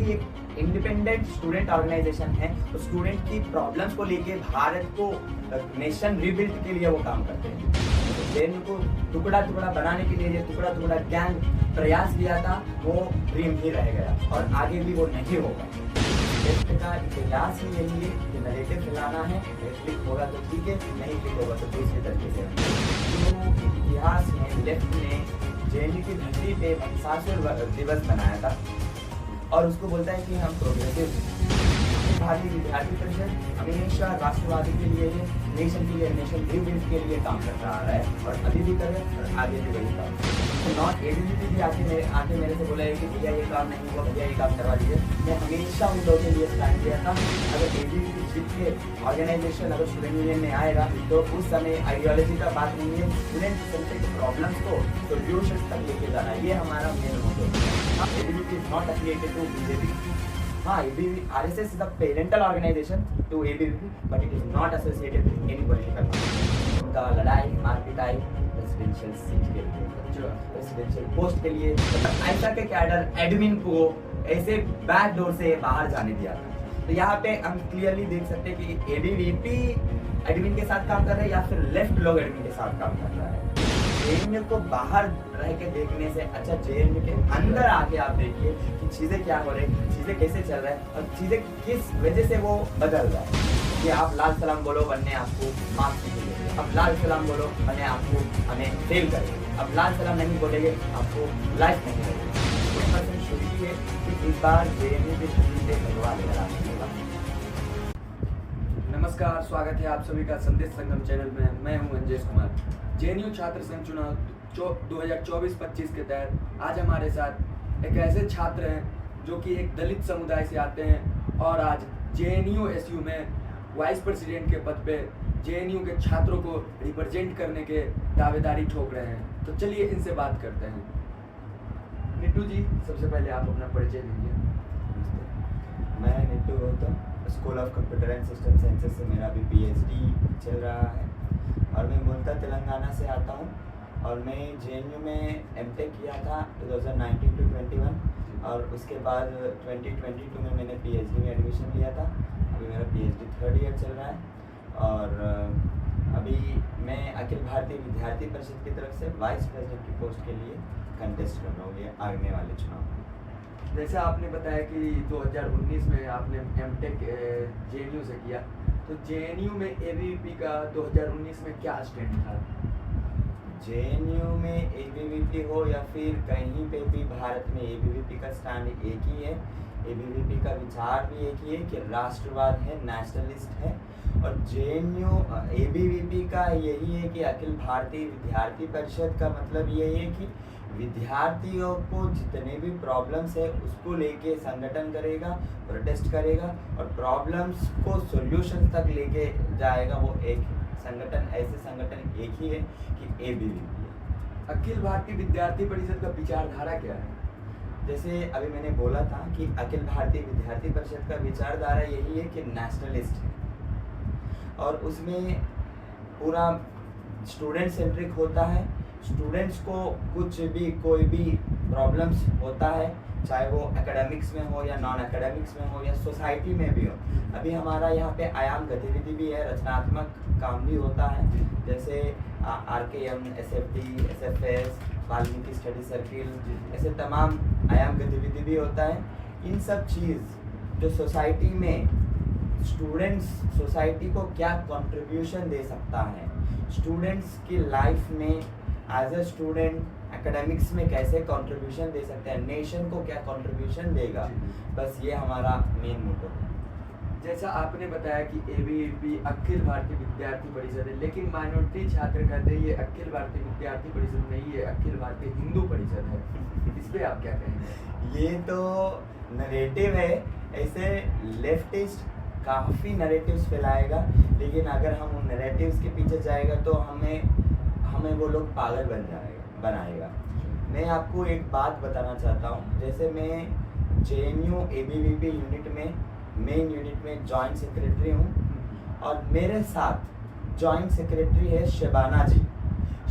ABVP एक independent student organisation है। तो स्टूडेंट की प्रॉब्लम्स को लेके भारत को नेशन रिबिल्ड के लिए वो काम करते हैं। जेएनयू को टुकड़ा टुकड़ा बनाने के लिए ये टुकड़ा टुकड़ा गैंग प्रयास किया था, वो ड्रीम ही रह गया और आगे भी वो नहीं होगा। लेफ्ट का इतिहास ही यही है कि नैरेटिव फैलाना है, क्लिक होगा तो ठीक है, नहीं क्लिक होगा तो दूसरे तरीके से। तो इतिहास में लेफ्ट ने जेएनयू की धरती पे महिषासुर दिवस बनाया था और उसको बोलता है कि हम प्रोग्रेसिव भारतीय विद्यार्थी परिषद हमेशा राष्ट्रवादी के लिए, नेशन के लिए, नेशन रिबिल्ड के लिए काम कर रहा है और अभी भी कर रहे हैं और आगे भी वही काम। तो नॉट एबीवीपी भी आके मेरे से बोला है कि भैया ये काम नहीं हुआ, भैया ये काम करवा दीजिए। मैं हमेशा उन लोगों के लिए स्टैंड किया था। अगर एबीवीपी जीत के ऑर्गेनाइजेशन अगर स्टूडेंट यूनियन में आएगा तो उस समय आइडियोलॉजी का बात नहीं है, स्टूडेंट सेंट्रिक प्रॉब्लम्स को सोल्यूशन तक लेके जाना, ये हमारा मेन मोटिव है। ABVP is not affiliated to BJP. हाँ, RSS is a parental organization to ABVP, but it is not associated with any political party. उनका लड़ाई मारपीटाई रेसिडेंशियल सीट के लिए, रेसिडेंशियल पोस्ट के लिए ऐसा के कैडर एडमिन को ऐसे बैक डोर से बाहर जाने दिया था। तो यहाँ पे हम क्लियरली देख सकते हैं कि ABVP एडमिन के साथ काम कर रहे हैं या फिर लेफ्ट लोग एडमिन के साथ काम कर रहा है। जेएनयू को बाहर रह के देखने से अच्छा जेएनयू के अंदर आके आप देखिए कि चीज़ें क्या हो रही है, चीज़ें कैसे चल रहा है और चीज़ें किस वजह से वो बदल रहा है। कि आप लाल सलाम बोलो बनने आपको मार्क्स नहीं मिलेंगे, अब लाल सलाम बोलो बनने आपको हमें फेल करेंगे, अब लाल सलाम नहीं बोलेंगे आपको लाइफ नहीं मिलेगी। शुरू है कि इस बार जेएनयू के छुट्टी से भगवान लगा। नमस्कार, स्वागत है आप सभी का संदेश संगम चैनल में। मैं हूं अंजेश कुमार। जेएनयू छात्र संघ चुनाव 2024-25 के तहत आज हमारे साथ एक ऐसे छात्र हैं जो कि एक दलित समुदाय से आते हैं और आज जेएनयू एसयू में वाइस प्रेसिडेंट के पद पे जेएनयू के छात्रों को रिप्रेजेंट करने के दावेदारी ठोक रहे हैं। तो चलिए इनसे बात करते हैं। निट्टू जी, सबसे पहले आप अपना परिचय दीजिए। मैं Nittu Gautam, school of computer and system sciences से मेरा अभी PhD चल रहा है और मैं मूलतः तेलंगाना से आता हूँ और मैं जेएनयू में एमटेक किया था 2019 to 21 और उसके बाद 2022 में मैंने PhD में एडमिशन लिया था। अभी मेरा PhD थर्ड ईयर चल रहा है और अभी मैं अखिल भारतीय विद्यार्थी परिषद की तरफ से वाइस प्रेसिडेंट की पोस्ट के लिए कंटेस्ट कर रहा हूँ ये आने वाले चुनाव। जैसे आपने बताया कि 2019 में आपने एमटेक जेएनयू से किया, तो जेएनयू में एबीवीपी का 2019 में क्या स्टैंड था? जेएनयू में एबीवीपी हो या फिर कहीं पे भी भारत में एबीवीपी का स्टैंड एक ही है। एबीवीपी का विचार भी एक ही है कि राष्ट्रवाद है, नेशनलिस्ट है और जेएनयू एबीवीपी का यही है कि अखिल भारतीय विद्यार्थी परिषद का मतलब यही है कि विद्यार्थियों को जितने भी प्रॉब्लम्स है उसको लेके संगठन करेगा, प्रोटेस्ट करेगा और प्रॉब्लम्स को सॉल्यूशन तक लेके जाएगा। वो एक संगठन, ऐसे संगठन एक ही है कि एबीवीपी है। अखिल भारतीय विद्यार्थी परिषद का विचारधारा क्या है? जैसे अभी मैंने बोला था कि अखिल भारतीय विद्यार्थी परिषद का विचारधारा यही है कि नेशनलिस्ट है और उसमें पूरा स्टूडेंट सेंट्रिक होता है। स्टूडेंट्स को कुछ भी कोई भी प्रॉब्लम्स होता है, चाहे वो एकेडमिक्स में हो या नॉन एकेडमिक्स में हो या सोसाइटी में भी हो। अभी हमारा यहाँ पे आयाम गतिविधि भी है, रचनात्मक काम भी होता है, जैसे RKM, SFD, SFS, Valmiki study circle, ऐसे तमाम आयाम गतिविधि भी होता है। इन सब चीज़ जो सोसाइटी में स्टूडेंट्स सोसाइटी को क्या कंट्रीब्यूशन दे सकता है, स्टूडेंट्स की लाइफ में एज ए स्टूडेंट एकेडमिक्स में कैसे कंट्रीब्यूशन दे सकते हैं, नेशन को क्या कंट्रीब्यूशन देगा, बस ये हमारा मेन मोटो है। जैसा आपने बताया कि एबीवीपी अखिल भारतीय विद्यार्थी परिषद है, लेकिन माइनॉरिटी छात्र कहते हैं ये अखिल भारतीय विद्यार्थी परिषद नहीं है, अखिल भारतीय हिंदू परिषद है। इस पे आप क्या कहेंगे? ये तो नरेटिव है, ऐसे लेफ्टिस्ट काफ़ी नरेटिव्स फैलाएगा, लेकिन अगर हम उन नरेटिव्स के पीछे जाएगा तो हमें वो लोग पागल बनाएगा। मैं आपको एक बात बताना चाहता हूँ। जैसे मैं जेएनयू एबीवीपी यूनिट में, मेन यूनिट में जॉइंट सेक्रेटरी हूँ और मेरे साथ जॉइंट सेक्रेटरी है शबाना जी।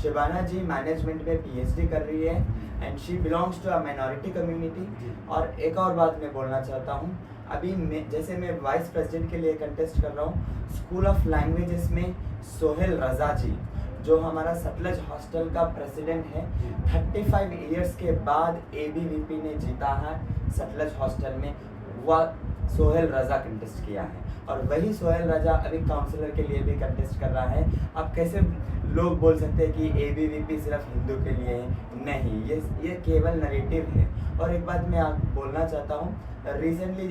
शिबाना जी मैनेजमेंट में पीएचडी कर रही है and she belongs to a minority community. और एक और बात मैं बोलना चाहता हूँ, अभी जैसे मैं वाइस प्रेसिडेंट के लिए कंटेस्ट कर रहा हूँ, स्कूल ऑफ लैंग्वेजेस में सोहेल रजा जी जो हमारा सतलज हॉस्टल का प्रेसिडेंट है, 35 इयर्स के बाद एबीवीपी ने जीता है सतलज हॉस्टल में, वह सोहेल रजा कंटेस्ट किया है। और वही सोहेल रजा अभी काउंसलर के लिए भी कंटेस्ट कर रहा है। अब कैसे लोग बोल सकते हैं कि एबीवीपी सिर्फ हिंदू के लिए है? नहीं, ये केवल नरेटिव है। और एक बात मैं आप बोलना चाहता हूँ, रिसेंटली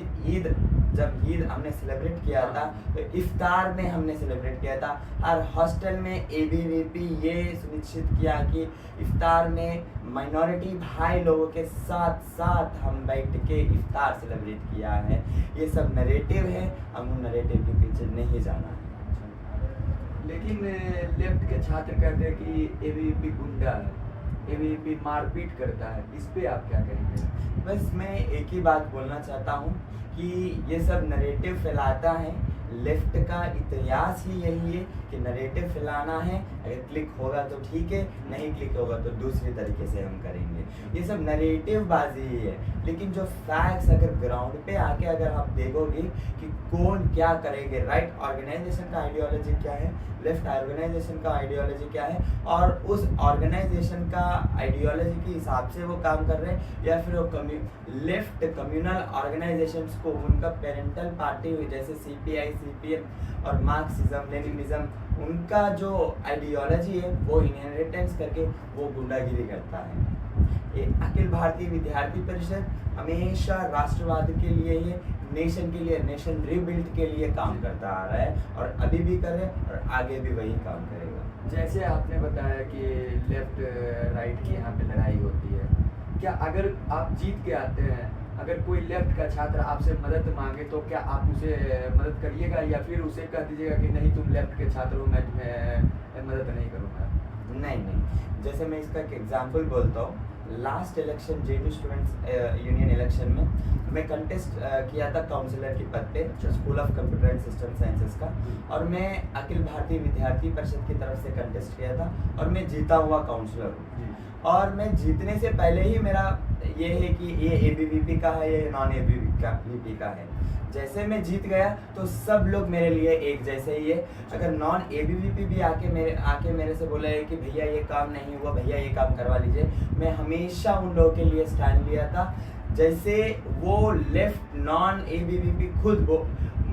जब ईद हमने सेलिब्रेट किया था तो इफ्तार में हमने सेलिब्रेट किया था। और हॉस्टल में एबीवीपी ये सुनिश्चित किया कि इफ्तार में माइनॉरिटी भाई लोगों के साथ साथ हम बैठ के इफ्तार सेलिब्रेट किया है। ये सब नरेटिव है, हम उन नरेटिव के पीछे नहीं जाना है। लेकिन लेफ्ट के छात्र कहते हैं कि एबीवीपी गुंडा है, एबीवीपी मारपीट करता है, इस पे आप क्या कहेंगे? बस मैं एक ही बात बोलना चाहता हूँ कि ये सब नरेटिव फैलाता है। लेफ्ट का इतिहास ही यही है कि नरेटिव फैलाना है, अगर क्लिक होगा तो ठीक है, नहीं क्लिक होगा तो दूसरी तरीके से हम करेंगे। ये सब नरेटिव बाजी ही है। लेकिन जो फैक्ट्स अगर ग्राउंड पे आके अगर आप देखोगे कि कौन क्या करेंगे, राइट ऑर्गेनाइजेशन का आइडियोलॉजी क्या है, लेफ्ट ऑर्गेनाइजेशन का आइडियोलॉजी क्या है, और उस ऑर्गेनाइजेशन का आइडियोलॉजी के हिसाब से वो काम कर रहे हैं, या फिर वो लेफ्ट कम्युनल ऑर्गेनाइजेशंस को उनका पेरेंटल पार्टी हुई जैसे सीपीआई, सीपीएम और मार्क्सिज्म, लेनिनिज्म, उनका जो आइडियोलॉजी है वो इनहेरिटेंस करके वो गुंडागिरी करता है। ये अखिल भारतीय विद्यार्थी परिषद हमेशा राष्ट्रवाद के लिए, ये नेशन के लिए, नेशन रीबिल्ड के लिए काम करता आ रहा है और अभी भी करे और आगे भी वही काम करेगा। जैसे आपने बताया कि लेफ्ट राइट की यहाँ पे लड़ाई होती है, क्या अगर आप जीत के आते हैं, अगर कोई लेफ्ट का छात्र आपसे मदद मांगे तो क्या आप उसे मदद करिएगा, या फिर उसे कह दीजिएगा कि नहीं तुम लेफ्ट के छात्र हो, मैं तुम्हें मदद नहीं करूँगा? नहीं, जैसे मैं इसका एक एग्जांपल बोलता हूँ, last election जेयू students union election में मैं कंटेस्ट किया था काउंसलर की पद पे school of computer and system sciences का, और मैं अखिल भारतीय विद्यार्थी परिषद की तरफ से कंटेस्ट किया था और मैं जीता हुआ काउंसलर हूँ। और मैं जीतने से पहले ही मेरा ये है कि ये एबीवीपी का है, ये नॉन एबीवीपी का है। जैसे मैं जीत गया तो सब लोग मेरे लिए एक जैसे ही है। अगर नॉन एबीवीपी भी आके मेरे से बोला है कि भैया ये काम नहीं हुआ, भैया ये काम करवा लीजिए, मैं हमेशा उन लोगों के लिए स्टैंड लिया था। जैसे वो लेफ्ट नॉन एबीवीपी खुद वो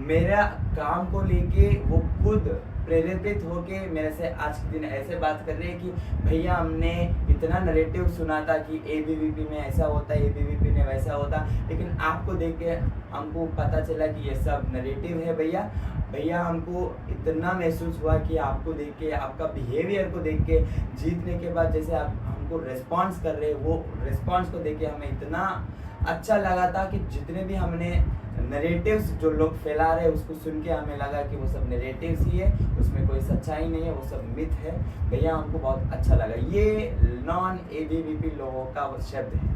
मेरा काम को लेके वो खुद प्रेरित होके मेरे से आज के दिन ऐसे बात कर रहे हैं कि भैया हमने इतना नरेटिव सुना था कि एबीवीपी में ऐसा होता है, एबीवीपी में वैसा होता, लेकिन आपको देख के हमको पता चला कि ये सब नरेटिव है भैया हमको इतना महसूस हुआ कि आपको देख के, आपका बिहेवियर को देख के, जीतने के बाद जैसे आप हमको रिस्पॉन्स कर रहे, वो रिस्पॉन्स को देख के हमें इतना अच्छा लगा था कि जितने भी हमने नरेटिव्स जो लोग फैला रहे उसको सुन के हमें लगा कि वो सब नरेटिव्स ही है, उसमें कोई सच्चाई नहीं है, वो सब मिथ है। भैया हमको बहुत अच्छा लगा। ये नॉन एबीवीपी लोगों का शब्द है।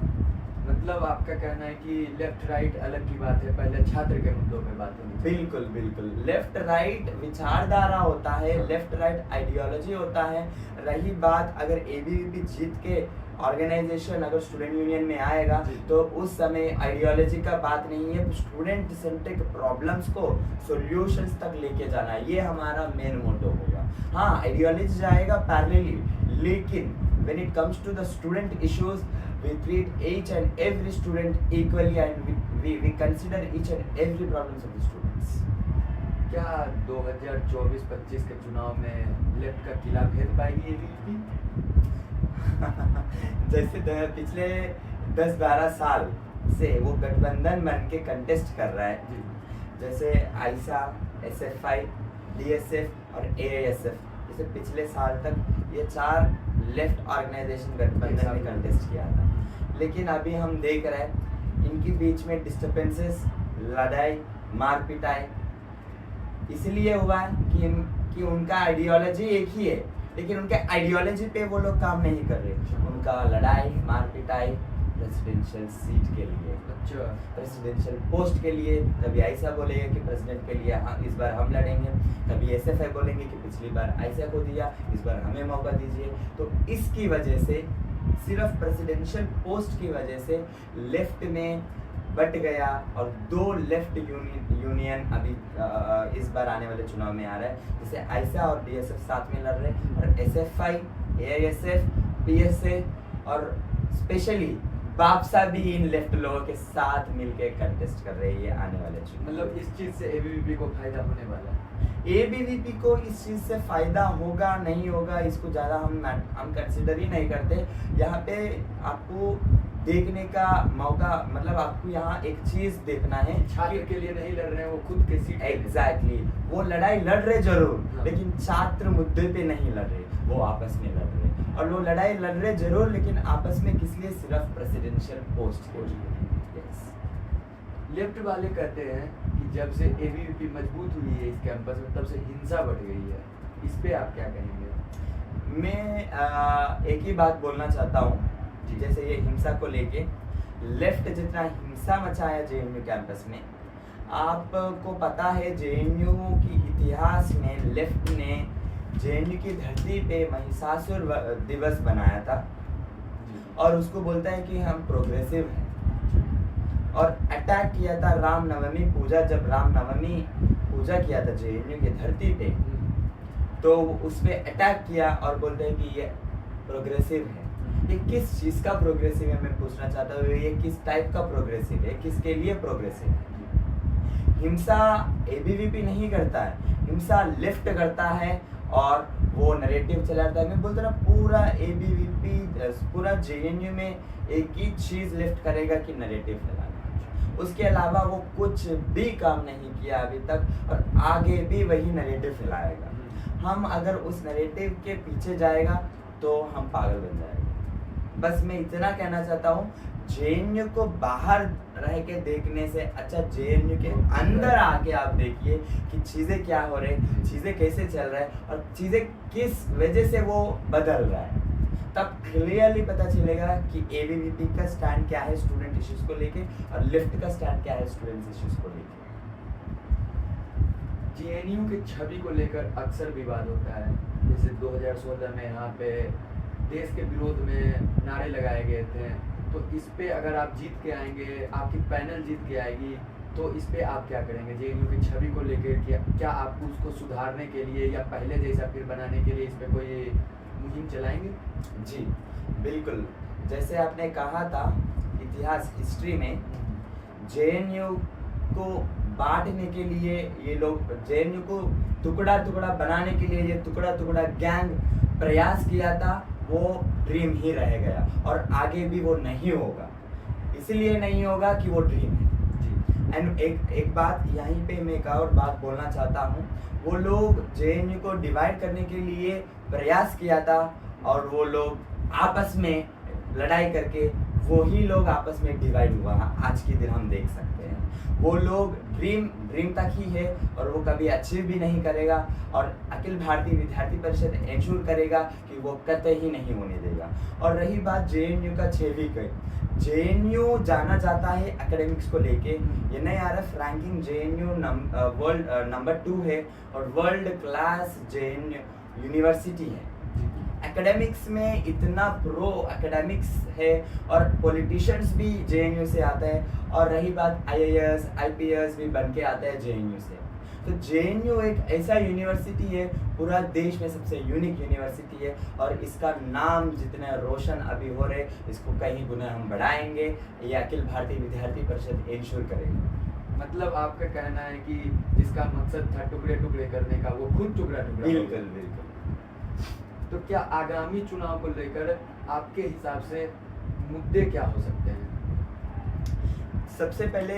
मतलब आपका कहना है कि लेफ्ट राइट अलग की बात है, पहले छात्र के मुद्दों पे बात होनी चाहिए। बिल्कुल लेफ्ट राइट विचारधारा होता है, लेफ्ट राइट आइडियोलॉजी होता है। रही बात अगर एबीवीपी जीत के ऑर्गेनाइजेशन अगर स्टूडेंट यूनियन में आएगा तो उस समय आइडियोलॉजी का बात नहीं है, स्टूडेंट सेंट्रिक प्रॉब्लम्स को सॉल्यूशंस तक लेके जाना, ये हमारा मेन मोटो होगा। हाँ, आइडियोलॉजी जाएगा पैरेलली, लेकिन when it comes to the student issues, we treat each and every student equally and we consider each and every problems of the students. क्या 2024-25 के चुनाव में लेफ्ट का किला भेद पाएगी एबीवीपी? जैसे पिछले 10-12 साल से वो गठबंधन बन के कंटेस्ट कर रहा है, जैसे आईसा, एसएफआई, डीएसएफ और एएसएफ, जैसे पिछले साल तक ये 4 लेफ्ट ऑर्गेनाइजेशन गठबंधन में कंटेस्ट किया था। लेकिन अभी हम देख रहे हैं इनके बीच में डिस्टर्बेंसेस, लड़ाई, मार पिटाई इसलिए हुआ है कि उनका आइडियोलॉजी एक ही है, लेकिन उनके आइडियोलॉजी पे वो लोग काम नहीं कर रहे। उनका लड़ाई, मार पिटाई प्रेसिडेंशियल सीट के लिए, अच्छा। प्रेसिडेंशियल पोस्ट के लिए। कभी ऐसा बोलेंगे कि प्रेसिडेंट के लिए इस बार हम लड़ेंगे, कभी एसएफआई बोलेंगे कि पिछली बार ऐसा को दिया, इस बार हमें मौका दीजिए। तो इसकी वजह से, सिर्फ प्रेसिडेंशियल पोस्ट की वजह से लेफ्ट में बट गया, और 2 लेफ्ट यूनियन अभी इस बार आने वाले चुनाव में आ रहा है, जैसे आयशा और डीएसएफ साथ में लड़ रहे हैं, और एसएफआई, एआईएसएफ, पीएसए और स्पेशली बापसा भी इन लेफ्ट लोगों के साथ मिलकर कंटेस्ट कर रही है आने वाले चुनाव। मतलब इस चीज से एबीवीपी को फायदा होने वाला है। एबीवीपी को इस चीज से फायदा होगा नहीं होगा इसको ज्यादा हम कंसिडर ही नहीं करते। यहाँ पे आपको देखने का मौका, मतलब आपको यहाँ एक चीज देखना है, छात्र के लिए नहीं लड़ रहे हैं, वो खुद के सीट एग्जैक्टली वो लड़ाई लड़ रहे जरूर, हाँ। लेकिन छात्र मुद्दे पे नहीं लड़ रहे, वो आपस में लड़ रहे। और वो लड़ाई लड़ रहे जरूर, लेकिन आपस में किस लिए? सिर्फ प्रेसिडेंशियल पोस्ट के लिए। Yes. लेफ्ट वाले कहते हैं कि जब से एबीवीपी मजबूत हुई है इस कैंपस में, तब से हिंसा बढ़ गई है। इस पे आप क्या कहेंगे? मैं एक ही बात बोलना चाहता हूँ, जैसे ये हिंसा को लेके लेफ्ट जितना हिंसा मचाया जेएनयू कैंपस में, आपको पता है जेएनयू की इतिहास में लेफ्ट ने जेएनयू की धरती पे महिषासुर दिवस बनाया था, और उसको बोलता है कि हम प्रोग्रेसिव हैं, और अटैक किया था रामनवमी पूजा, जब रामनवमी पूजा किया था जेएनयू की धरती पे, तो उस पे अटैक किया और बोलते हैं कि ये प्रोग्रेसिव है। ये किस चीज़ का प्रोग्रेसिव है, मैं पूछना चाहता हूँ, ये किस टाइप का प्रोग्रेसिव है, किसके लिए प्रोग्रेसिव है? हिंसा एबीवीपी नहीं करता है, हिंसा लेफ्ट करता है, और वो नैरेटिव चलाता है। मैं बोलता ना, पूरा एबीवीपी, पूरा जेएनयू में एक ही चीज़ लेफ्ट करेगा कि नैरेटिव फैलाना, उसके अलावा वो कुछ भी काम नहीं किया अभी तक, और आगे भी वही नैरेटिव फैलाएगा। हम अगर उस नैरेटिव के पीछे जाएगा तो हम पागल बन जाएंगे। बस मैं इतना कहना चाहता हूँ, जेएनयू को बाहर रह के देखने से अच्छा जेएनयू के अंदर आके आप देखिए कि चीज़ें क्या हो रही, चीज़ें कैसे चल रहा है, और चीज़ें किस वजह से वो बदल रहा है। तब क्लियरली पता चलेगा कि एबीवीपी का स्टैंड क्या है स्टूडेंट इश्यूज को लेके, और लेफ्ट का स्टैंड क्या है स्टूडेंट इश्यूज को लेके। जेएनयू की छवि को लेकर अक्सर विवाद होता है, जैसे 2016 में यहाँ पे देश के विरोध में नारे लगाए गए थे। तो इस पे अगर आप जीत के आएंगे, आपकी पैनल जीत के आएगी, तो इस पे आप क्या करेंगे? जेएनयू की छवि को लेकर क्या आप उसको सुधारने के लिए या पहले जैसा फिर बनाने के लिए इस पे कोई मुहिम चलाएंगे? जी बिल्कुल, जैसे आपने कहा था इतिहास हिस्ट्री में जेएनयू को बांटने के लिए ये लोग, जेएनयू को टुकड़ा टुकड़ा बनाने के लिए ये टुकड़ा टुकड़ा गैंग प्रयास किया था, वो ड्रीम ही रह गया, और आगे भी वो नहीं होगा। इसलिए नहीं होगा कि वो ड्रीम है। एंड एक बात यहीं पे मैं एक और बात बोलना चाहता हूँ, वो लोग जेएनयू को डिवाइड करने के लिए प्रयास किया था, और वो लोग आपस में लड़ाई करके वही लोग आपस में डिवाइड हुआ। आज के दिन हम देख सकते हैं वो लोग ड्रीम तक ही है, और वो कभी अचीव भी नहीं करेगा, और अखिल भारतीय विद्यार्थी परिषद इंश्योर करेगा कि वो कतई ही नहीं होने देगा। और रही बात जेएनयू का छेवी की, जेएनयू जाना जाता है एकेडमिक्स को लेके, ये नहीं आ रहा रैंकिंग जेएनयू वर्ल्ड नंबर 2 है, और वर्ल्ड क्लास जेएनयू यूनिवर्सिटी है। एकेडमिक्स में इतना प्रो एकेडमिक्स है, और पॉलिटिशियंस भी जेएनयू से आते हैं, और रही बात आईएएस आईपीएस भी बन के आते हैं जेएनयू से। तो जेएनयू एक ऐसा यूनिवर्सिटी है, पूरा देश में सबसे यूनिक यूनिवर्सिटी है, और इसका नाम जितने रोशन अभी हो रहे, इसको कहीं गुना हम बढ़ाएंगे, ये अखिल भारतीय विद्यार्थी परिषद इंश्योर करेगी। मतलब आपका कहना है कि जिसका मकसद था टुकड़े टुकड़े करने का, वो खुद टुकड़ा टुकड़ा। बिल्कुल बिल्कुल। तो क्या आगामी चुनाव को लेकर आपके हिसाब से मुद्दे क्या हो सकते हैं? सबसे पहले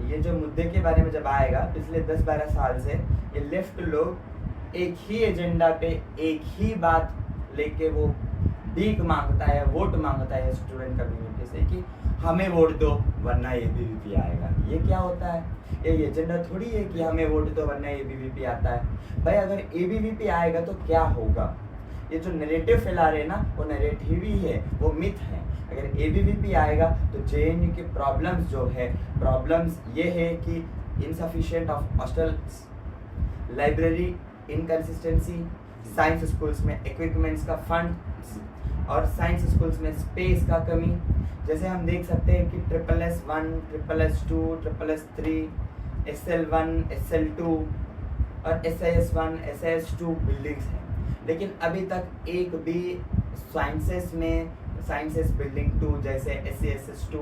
ये जो मुद्दे के बारे में जब आएगा, पिछले 10-12 साल से ये लेफ्ट लोग एक ही एजेंडा पे एक ही बात लेके वो भीख मांगता है, वोट मांगता है स्टूडेंट कम्युनिटी से कि हमें वोट दो वरना एबीवीपी आएगा। ये क्या होता है? ये एजेंडा थोड़ी है कि हमें वोट दो वरना एबीवीपी आता है। भाई अगर एबीवीपी आएगा तो क्या होगा? ये जो नैरेटिव फैला रहे हैं ना, वो नैरेटिव ही है, वो मिथ है। अगर एबीवीपी आएगा तो जेएनयू के प्रॉब्लम्स जो है, प्रॉब्लम्स ये है कि insufficient of hostels, library inconsistency, science schools में इक्विपमेंट्स का फंड और साइंस स्कूल्स में स्पेस का कमी। जैसे हम देख सकते हैं कि SSS1, SSS2, SSS3, SL1, SL2 और SIS1, SIS2 बिल्डिंग्स हैं, लेकिन अभी तक एक भी साइंसेस बिल्डिंग 2 जैसे SCSS2,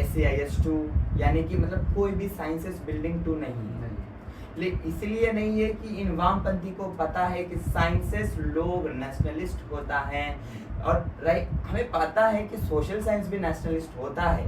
SCIS2 यानी कि मतलब कोई भी साइंसेस बिल्डिंग 2 नहीं है। इसलिए नहीं है कि इन वामपंथी को पता है कि साइंसेस लोग नेशनलिस्ट होता है, और राइट, हमें पता है कि सोशल साइंस भी नेशनलिस्ट होता है,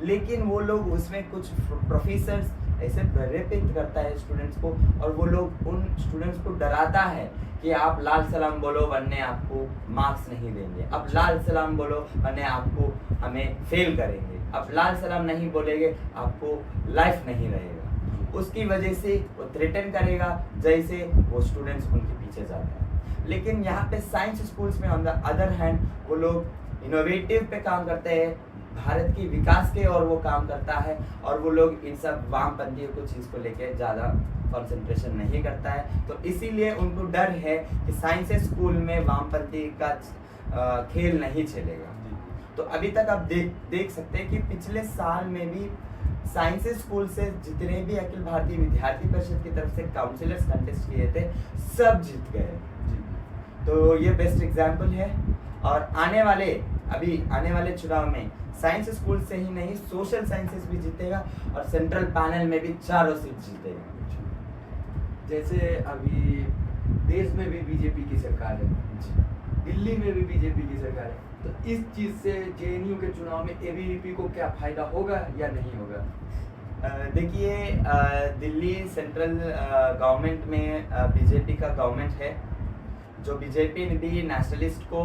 लेकिन वो लोग उसमें कुछ प्रोफेसर्स ऐसे प्रेरित करता है स्टूडेंट्स को, और वो लोग उन स्टूडेंट्स को डराता है कि आप लाल सलाम बोलो वरने आपको मार्क्स नहीं देंगे, अब लाल सलाम बोलो वरने आपको हमें फेल करेंगे, अब लाल सलाम नहीं बोलेंगे आपको लाइफ नहीं रहेगा। उसकी वजह से वो थ्रेटन करेगा, जैसे वो स्टूडेंट्स उनके पीछे जाता है। लेकिन यहाँ पे साइंस स्कूल्स में ऑन द अदर हैंड वो लोग इनोवेटिव पे काम करते हैं, भारत की विकास के और वो काम करता है, और वो लोग इन सब वामपंथियों को चीज़ को लेके ज़्यादा कंसंट्रेशन नहीं करता है। तो इसीलिए उनको डर है कि साइंस स्कूल में वामपंथी का खेल नहीं चलेगा। तो अभी तक आप देख सकते हैं कि पिछले साल में भी साइंस स्कूल से जितने भी अखिल भारतीय विद्यार्थी परिषद की तरफ से काउंसिलर्स कंटेस्ट किए थे, सब जीत गए। तो ये बेस्ट एग्जाम्पल है, और आने वाले चुनाव में साइंस स्कूल से ही नहीं सोशल साइंसेस भी जीतेगा, और सेंट्रल पैनल में भी 4 सीट जीतेगा। जैसे अभी देश में भी बीजेपी की सरकार है, दिल्ली में भी बीजेपी की सरकार है, तो इस चीज़ से जेएनयू के चुनाव में एबीवीपी को क्या फायदा होगा या नहीं होगा? देखिए, दिल्ली सेंट्रल गवर्नमेंट में बीजेपी का गवर्नमेंट है, जो बीजेपी भी नेशनलिस्ट को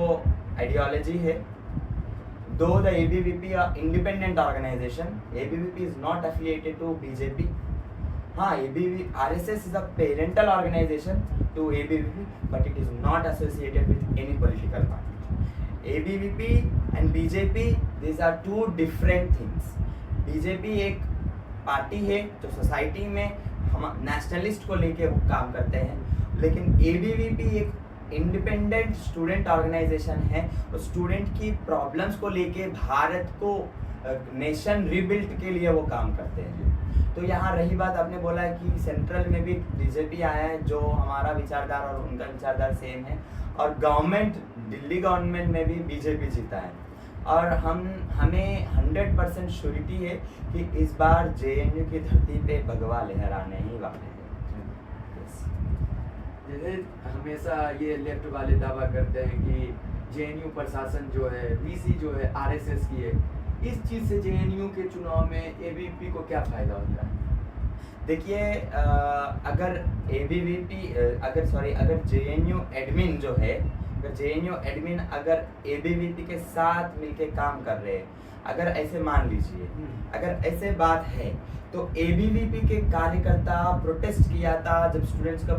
आइडियोलॉजी है। Though the ABVP independent organisation, ABVP is not affiliated to BJP. हाँ, RSS is a parental organization to ABVP, but it is not associated with any political party. ABVP and BJP, these are two different things. BJP एक party है जो society में हम nationalist को लेके वो काम करते हैं, लेकिन ABVP एक इंडिपेंडेंट स्टूडेंट ऑर्गेनाइजेशन है, और स्टूडेंट की प्रॉब्लम्स को लेके भारत को नेशन रिबिल्ड के लिए वो काम करते हैं। तो यहाँ रही बात, आपने बोला कि सेंट्रल में भी बीजेपी आया है, जो हमारा विचारधारा और उनका विचारधारा सेम है, और गवर्नमेंट दिल्ली गवर्नमेंट में भी बीजेपी जीता है, और हमें 100% श्योरिटी है कि इस बार जेएनयू की धरती पे भगवा लहराने ही वाले हैं। जैसे हमेशा ये लेफ्ट वाले दावा करते हैं कि जेएनयू प्रशासन जो है, वीसी जो है आरएसएस की है, इस चीज़ से जेएनयू के चुनाव में एबीवीपी को क्या फायदा होता है? देखिए, अगर जेएनयू एडमिन जो है, अगर एबीवीपी के साथ मिलके काम कर रहे हैं, अगर ऐसे मान लीजिए, अगर ऐसे बात है, तो एबीवीपी के कार्यकर्ता प्रोटेस्ट किया था जब स्टूडेंट्स का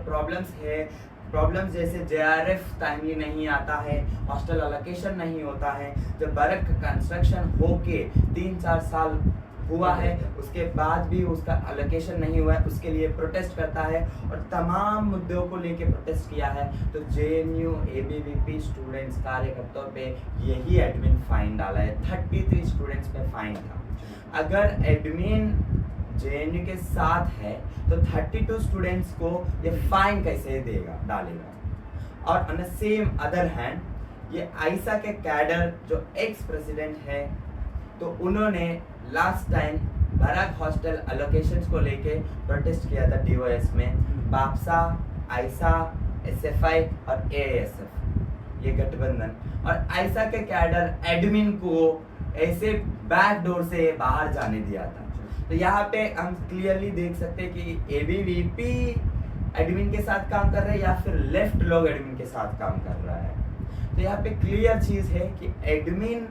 प्रॉब्लम्स जैसे JRF टाइमली नहीं आता है, हॉस्टल अलोकेशन नहीं होता है, जब बरक कंस्ट्रक्शन होके 3-4 साल हुआ है, उसके बाद भी उसका अलोकेशन नहीं हुआ है, उसके लिए प्रोटेस्ट करता है, और तमाम मुद्दों को लेके प्रोटेस्ट किया है। तो जेएनयू एबीवीपी स्टूडेंट्स कार्यकर्ताओं पे यही एडमिन फाइन डाला है, 33 स्टूडेंट्स पे फाइन था। अगर एडमिन जेएनयू के साथ है तो 32 स्टूडेंट्स को ये फाइन कैसे डालेगा? और on the same other hand ये आइसा के कैडर जो एक्स प्रेसिडेंट है, तो उन्होंने last time Barak hostel allocations को लेके प्रोटेस्ट किया था DOS में। बापसा, आइसा, SFI और AASF, ये गठबंधन, और आइसा के कैडर एडमिन को ऐसे बैक डोर से बाहर जाने दिया था। तो यहाँ पे हम क्लियरली देख सकते हैं कि एबीवीपी एडमिन के साथ काम कर रहे हैं या फिर लेफ्ट लोग एडमिन के साथ काम कर रहा है। तो यहाँ पे क्लियर चीज़ है कि एडमिन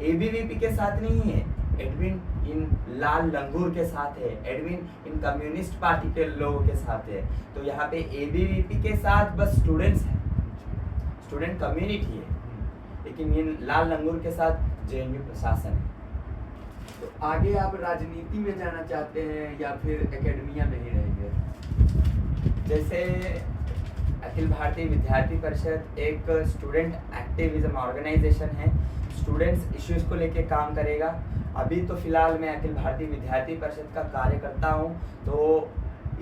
एबीवीपी के साथ नहीं है, एडमिन इन लाल लंगूर के साथ है, एडमिन इन कम्युनिस्ट पार्टी के लोगों के साथ है। तो यहाँ पे एबीवीपी के साथ बस स्टूडेंट्स हैं, स्टूडेंट कम्युनिटी है, लेकिन ये लाल लंगूर के साथ जेएनयू प्रशासन है। तो आगे आप राजनीति में जाना चाहते हैं या फिर एकेडमिया में ही रहेंगे? जैसे अखिल भारतीय विद्यार्थी परिषद एक स्टूडेंट एक्टिविज्म ऑर्गेनाइजेशन है, स्टूडेंट्स इश्यूज को लेके काम करेगा। अभी तो फिलहाल मैं अखिल भारतीय विद्यार्थी परिषद का कार्य करता हूँ, तो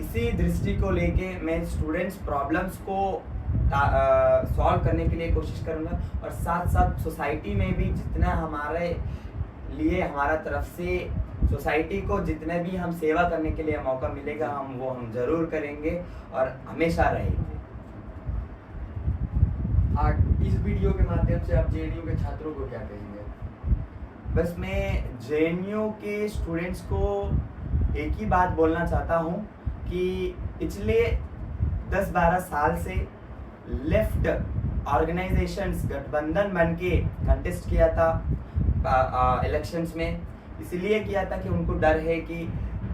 इसी दृष्टि को लेके मैं स्टूडेंट्स प्रॉब्लम्स को सॉल्व करने के लिए कोशिश करूँगा, और साथ साथ सोसाइटी में भी जितना हमारे लिए हमारा तरफ से सोसाइटी को जितने भी हम सेवा करने के लिए मौका मिलेगा हम जरूर करेंगे और हमेशा रहेंगे। इस वीडियो के माध्यम से आप जेएनयू के छात्रों को क्या कहेंगे? बस मैं जेएनयू के स्टूडेंट्स को एक ही बात बोलना चाहता हूँ कि पिछले 10-12 साल से लेफ्ट ऑर्गेनाइजेशंस गठबंधन बन के कंटेस्ट किया था इलेक्शंस में, इसलिए किया था कि उनको डर है कि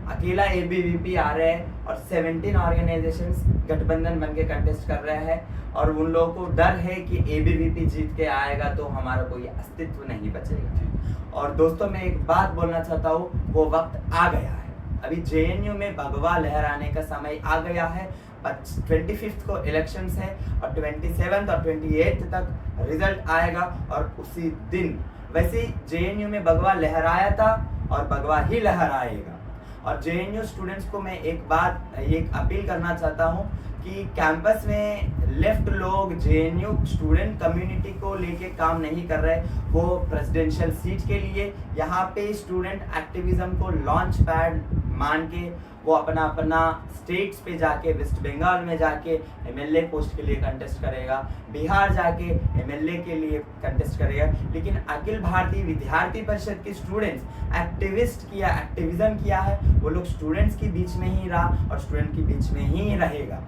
अकेला एबीवीपी आ रहा है और 17 ऑर्गेनाइजेशंस गठबंधन बन के कंटेस्ट कर रहे हैं, और उन लोगों को डर है कि एबीवीपी जीत के आएगा तो हमारा कोई अस्तित्व नहीं बचेगा। और दोस्तों मैं एक बात बोलना चाहता हूँ, वो वक्त आ गया है, अभी जेएनयू में भगवा लहराने का समय आ गया है। 25 को इलेक्शंस है और 27 और 28 तक रिजल्ट आएगा, और उसी दिन वैसे जेएनयू में भगवा लहराया था और भगवा ही लहराएगा। और जेएनयू स्टूडेंट्स को मैं एक अपील करना चाहता हूँ कि कैंपस में लेफ्ट लोग जेएनयू स्टूडेंट कम्युनिटी को लेके काम नहीं कर रहे, वो प्रेसिडेंशियल सीट के लिए यहाँ पे स्टूडेंट एक्टिविज्म को लॉन्च पैड मान के वो अपना स्टेट्स पे जाके, वेस्ट बंगाल में जाके एमएलए पोस्ट के लिए कंटेस्ट करेगा, बिहार जाके एमएलए के लिए कंटेस्ट करेगा। लेकिन अखिल भारतीय विद्यार्थी परिषद के स्टूडेंट्स एक्टिविज्म किया है, वो लोग स्टूडेंट्स के बीच में ही रहा और स्टूडेंट के बीच में ही रहेगा।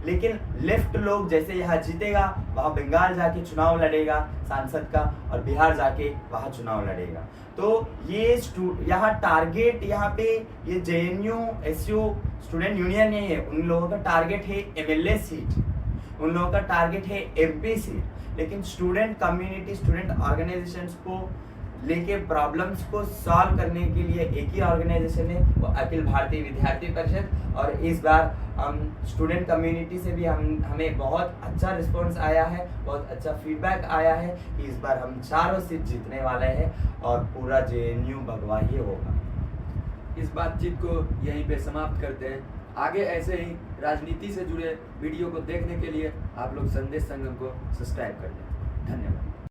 लेकिन लेफ्ट लोग जैसे यहाँ जीतेगा वहाँ बंगाल जाके चुनाव लड़ेगा सांसद का, और बिहार जाके वहाँ चुनाव लड़ेगा। तो ये यहाँ टारगेट यहाँ पे ये जेएनयू एसयू स्टूडेंट यूनियन नहीं है, उन लोगों का टारगेट है एमएलए सीट, उन लोगों का टारगेट है एमपी सीट। लेकिन स्टूडेंट कम्युनिटी, स्टूडेंट ऑर्गेनाइजेशंस को लेके प्रॉब्लम्स को सॉल्व करने के लिए एक ही ऑर्गेनाइजेशन है, वो अखिल भारतीय विद्यार्थी परिषद। और इस बार हम स्टूडेंट कम्युनिटी से भी हमें बहुत अच्छा रिस्पॉन्स आया है, बहुत अच्छा फीडबैक आया है कि इस बार हम 4 सीट जीतने वाले हैं और पूरा जेएनयू भगवा ही होगा। इस बातचीत को यहीं पे समाप्त करते हैं। आगे ऐसे ही राजनीति से जुड़े वीडियो को देखने के लिए आप लोग संदेश संगम को सब्सक्राइब कर लें। धन्यवाद।